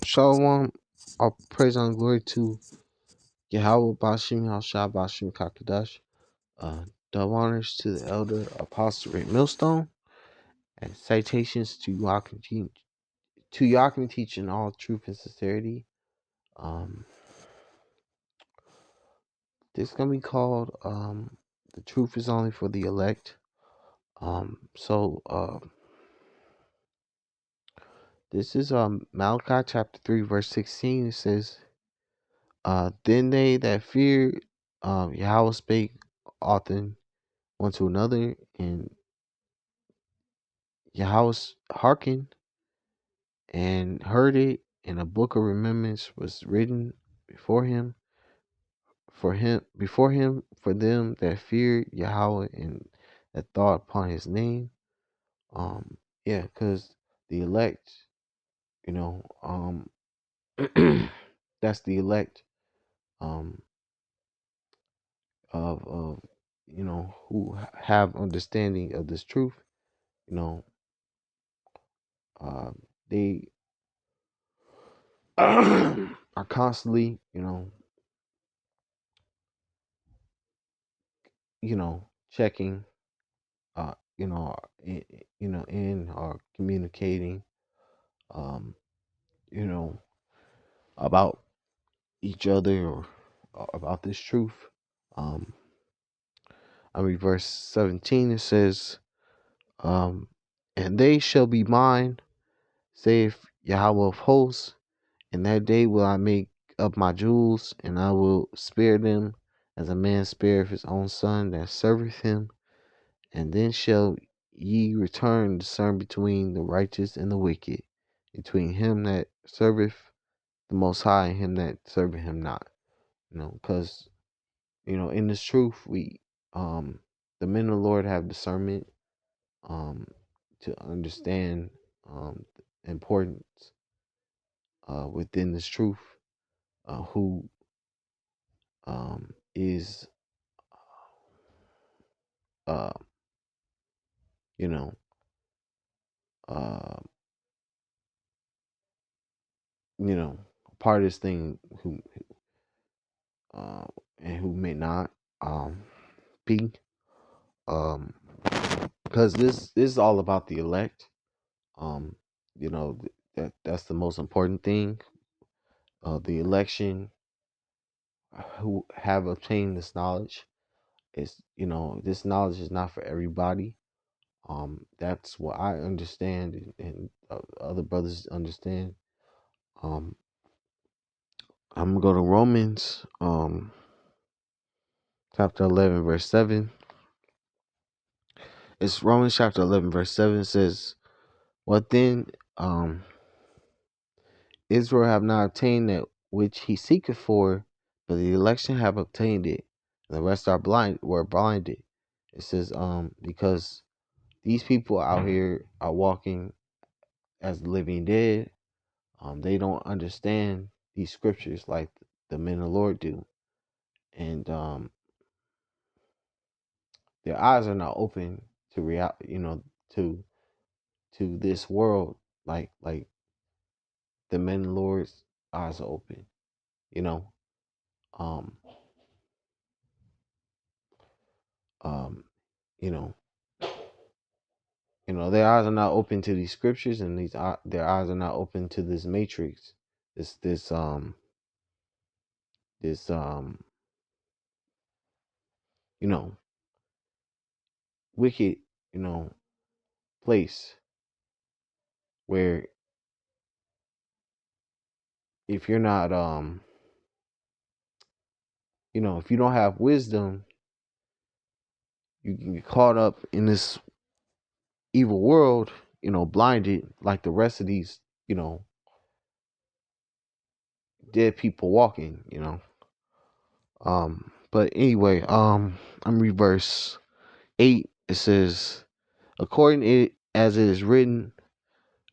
Shalom, all praise and glory to Yahweh Bashim Hashah Bashim Kakadash. Double honors to the elder apostle Rick Millstone, and citations to Yakin teaching all truth and sincerity. This is gonna be called "The Truth Is Only for the Elect." This is Malachi chapter 3 verse 16. It says, "Then they that fear Yahweh spake often one to another, and Yahweh hearkened and heard it, and a book of remembrance was written before him, for them that fear Yahweh and that thought upon his name." Yeah, because the elect, you know, that's the elect, um, of who have understanding of this truth. You know, they are constantly, checking, in or communicating, um, you know, about each other or about this truth. Um, I mean, verse 17, it says, "And they shall be mine, saith Yahweh of hosts. In that day will I make up my jewels, and I will spare them as a man spareth his own son that serveth him. And then shall ye return discern between the righteous and the wicked, between him that serveth the Most High and him that serveth him not." Because in this truth, the men of the Lord have discernment, um, to understand the importance within this truth, who is uh, you know uh, part of this thing, who uh, and who may not be, um, because this is all about the elect. um, that's the most important thing. The election, who have obtained this knowledge, is this knowledge is not for everybody. That's what I understand, and other brothers understand. um I'm gonna go to Romans, chapter 11 verse 7. It's Romans chapter 11 verse 7 says, "What then? um Israel have not obtained that which he seeketh for, but the election have obtained it, and the rest were blinded." It says, because these people out here are walking as the living dead. They don't understand these scriptures like the men of the Lord do. And their eyes are not open to to this world, like the men of the Lord's eyes are open. You know, um, um, you know, their eyes are not open to these scriptures, and their eyes are not open to this matrix, this you know wicked, you know place where, if you're not, if you don't have wisdom, you can get caught up in this evil world, blinded like the rest of these, dead people walking. But anyway, I'm reverse 8. It says, "According it as it is written,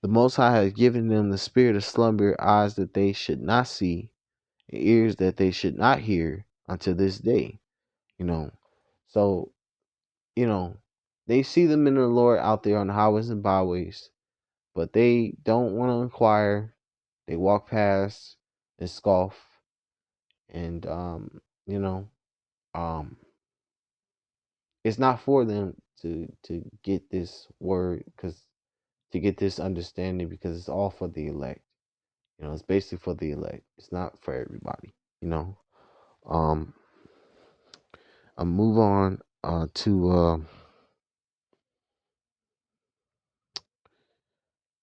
the Most High has given them the spirit of slumber, eyes that they should not see, and ears that they should not hear, unto this day." You know, so they see the men of the Lord out there on the highways and byways, but they don't want to inquire. they walk past and scoff, and you know, um, it's not for them to get this word, because to get this understanding, because it's all for the elect. It's basically for the elect. It's not for everybody. You know. Um, I move on to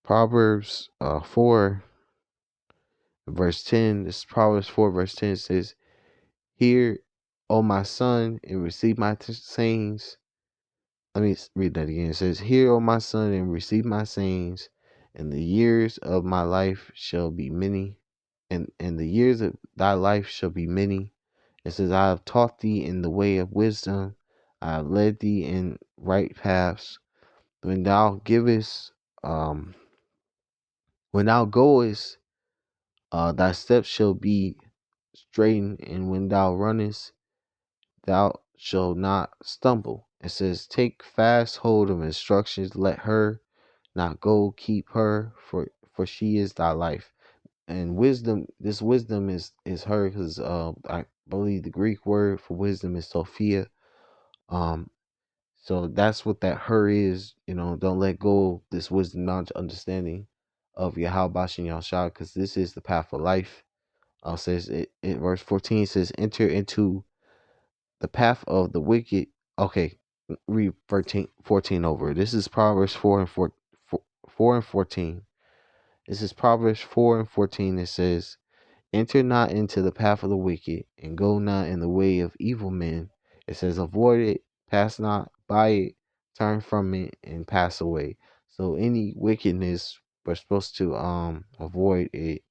Proverbs 4 verse 10. This is Proverbs 4 verse 10. It says, "Hear, O my son, and receive my sayings." Let me read that again. It says, "Hear, O my son, and receive my sayings, and the years of my life shall be many, and the years of thy life shall be many. It says, I have taught thee in the way of wisdom, I have led thee in right paths. When thou givest, um, when thou goest, thy steps shall be straightened, and when thou runnest, thou shalt not stumble." It says, "Take fast hold of instructions, let her not go, keep her, for she is thy life." And wisdom, this wisdom is her, because I believe the Greek word for wisdom is Sophia. Um, so that's what that her is. Don't let go of this wisdom, knowledge, understanding of Yahweh Bashin Yahshua, because this is the path of life. Says it verse 14 says, "Enter into the path of the wicked." Okay, read 14 over. This is Proverbs 4 and 14. This is Proverbs 4 and 14. It says, "Enter not into the path of the wicked, and go not in the way of evil men." It says, "Avoid it, pass not by it, turn from it, and pass away." So any wickedness, we're supposed to avoid it,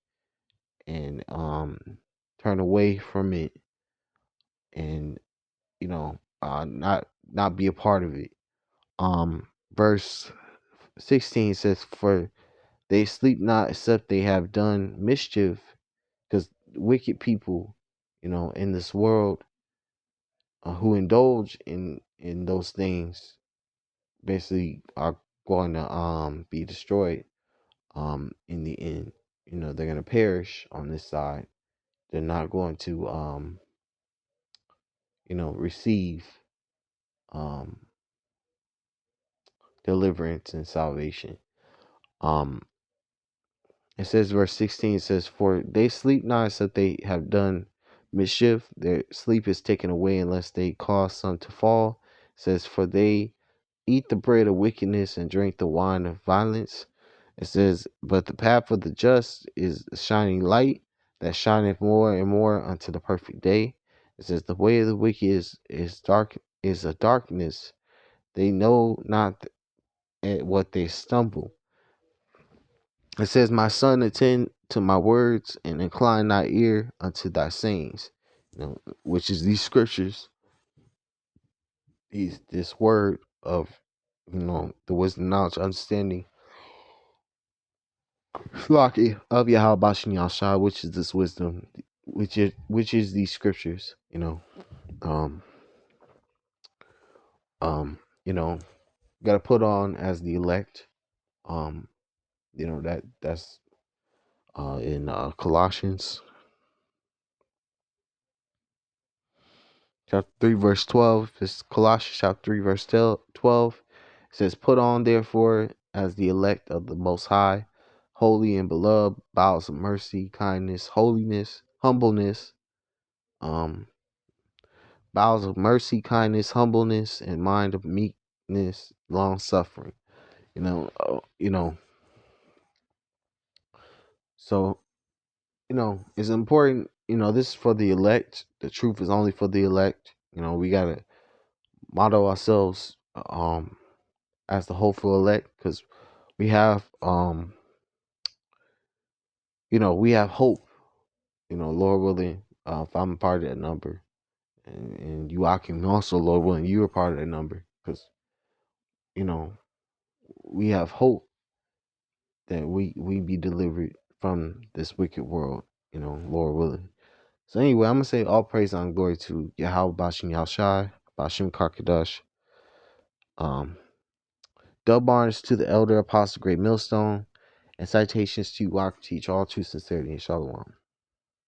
and turn away from it, and not be a part of it. Verse 16 says, "For they sleep not except they have done mischief," because wicked people, in this world, who indulge in those things, basically are going to be destroyed in the end. They're going to perish on this side. They're not going to receive um deliverance and salvation. um it says, verse 16 says, "For they sleep not except they have done mischief, their sleep is taken away unless they cause some to fall." It says, "For they eat the bread of wickedness and drink the wine of violence." It says, "But the path of the just is a shining light that shineth more and more unto the perfect day." It says, "The way of the wicked is dark, is a darkness. They know not at what they stumble." It says, "My son, attend to my words and incline thy ear unto thy sayings." Which is these scriptures, this word of, the wisdom, knowledge, understanding, Slaki of Yahweh Bashin Yahshua, which is this wisdom, which is these scriptures. Um, you know, gotta put on as the elect. Um, that's in Colossians chapter 3 verse 12. It's Colossians chapter 3 verse 12. It says, "Put on therefore as the elect of the Most High, holy and beloved, bowels of mercy, kindness, holiness, humbleness, um, bowels of mercy, kindness, humbleness, and mind of meekness, long suffering." So it's important. This is for the elect. The truth is only for the elect. We gotta model ourselves as the hopeful elect, because we have we have hope. Lord willing, if I'm a part of that number, and you Akim also, Lord willing, you are part of that number, because you know we have hope that we be delivered from this wicked world. Lord willing. So anyway, I'm gonna say all praise and glory to Yahweh Bashim Yahshai, Bashim Karkadash. Dub Barnes to the elder apostle, great millstone. And citations to Rock teach all true sincerity and shalom.